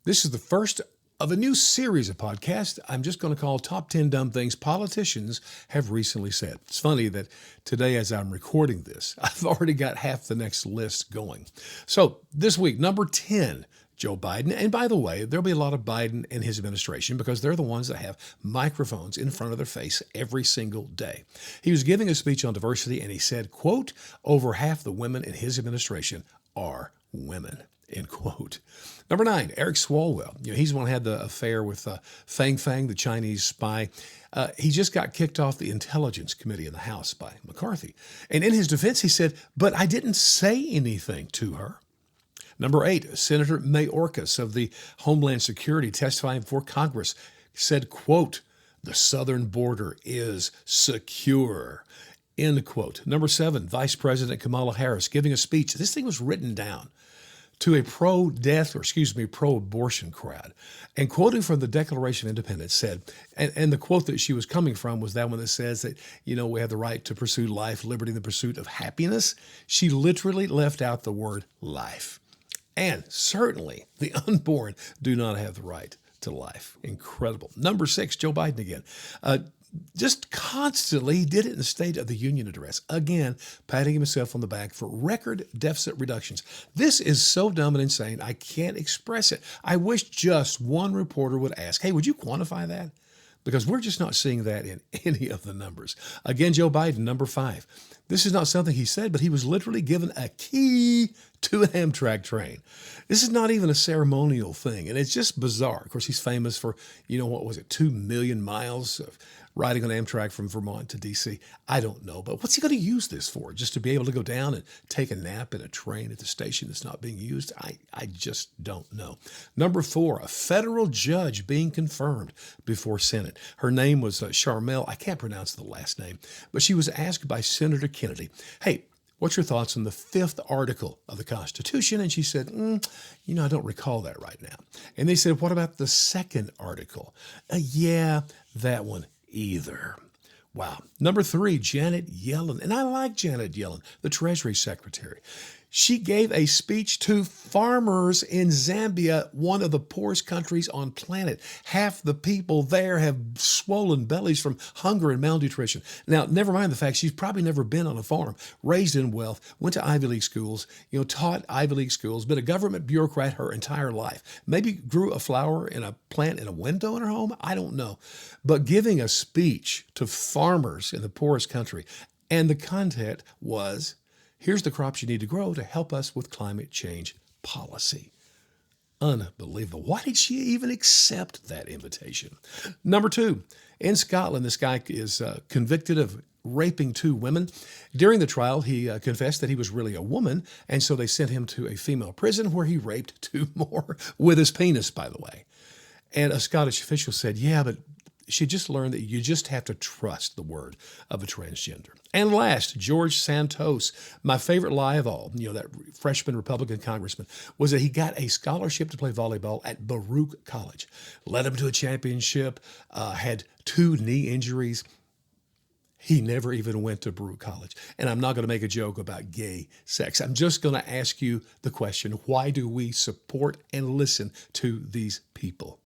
This is the first of a new series of podcasts I'm just going to call Top 10 Dumb Things Politicians Have Recently Said. It's funny that today, as I'm recording this, I've already got half the next list going. So this week, number 10, Joe Biden. And by the way, there'll be a lot of Biden and his administration because they're the ones that have microphones in front of their face every single day. He was giving a speech on diversity and he said, quote, over half the women in his administration are women. End quote. Number 9, Eric Swalwell. He's the one who had the affair with Fang Fang, the Chinese spy. He just got kicked off the Intelligence Committee in the House by McCarthy. And in his defense, he said, but I didn't say anything to her. Number 8, Senator Mayorkas of the Homeland Security testifying before Congress said, quote, the southern border is secure. End quote. Number 7, Vice President Kamala Harris giving a speech. This thing was written down to a pro-abortion crowd. And quoting from the Declaration of Independence said, and the quote that she was coming from was that one that says that, we have the right to pursue life, liberty, and the pursuit of happiness. She literally left out the word life. And certainly the unborn do not have the right to life. Incredible. Number 6, Joe Biden again. Just constantly, he did it in the State of the Union address. Again, patting himself on the back for record deficit reductions. This is so dumb and insane, I can't express it. I wish just one reporter would ask, hey, would you quantify that? Because we're just not seeing that in any of the numbers. Again, Joe Biden, number 5. This is not something he said, but he was literally given a key to an Amtrak train. This is not even a ceremonial thing, and it's just bizarre. Of course, he's famous for, 2 million miles of riding on Amtrak from Vermont to D.C. I don't know, but what's he going to use this for? Just to be able to go down and take a nap in a train at the station that's not being used? I just don't know. Number 4, a federal judge being confirmed before Senate. Her name was Charmel. I can't pronounce the last name, but she was asked by Senator Kennedy, hey, what's your thoughts on the 5th article of the Constitution? And she said, I don't recall that right now. And they said, what about the 2nd article? Yeah, that one either. Wow. Number 3, Janet Yellen. And I like Janet Yellen, the Treasury Secretary. She gave a speech to farmers in Zambia, one of the poorest countries on planet. Half the people there have swollen bellies from hunger and malnutrition. Now, never mind the fact she's probably never been on a farm, raised in wealth, went to Ivy League schools, taught Ivy League schools, been a government bureaucrat her entire life. Maybe grew a flower in a plant in a window in her home. I don't know. But giving a speech to farmers in the poorest country, and the content was, here's the crops you need to grow to help us with climate change policy. Unbelievable. Why did she even accept that invitation? Number 2, in Scotland, this guy is convicted of raping 2 women. During the trial, he confessed that he was really a woman, and so they sent him to a female prison where he raped 2 more with his penis, by the way. And a Scottish official said, yeah, but she just learned that you just have to trust the word of a transgender. And last, George Santos, my favorite lie of all, that freshman Republican congressman, was that he got a scholarship to play volleyball at Baruch College. Led him to a championship, had 2 knee injuries. He never even went to Baruch College. And I'm not going to make a joke about gay sex. I'm just going to ask you the question, why do we support and listen to these people?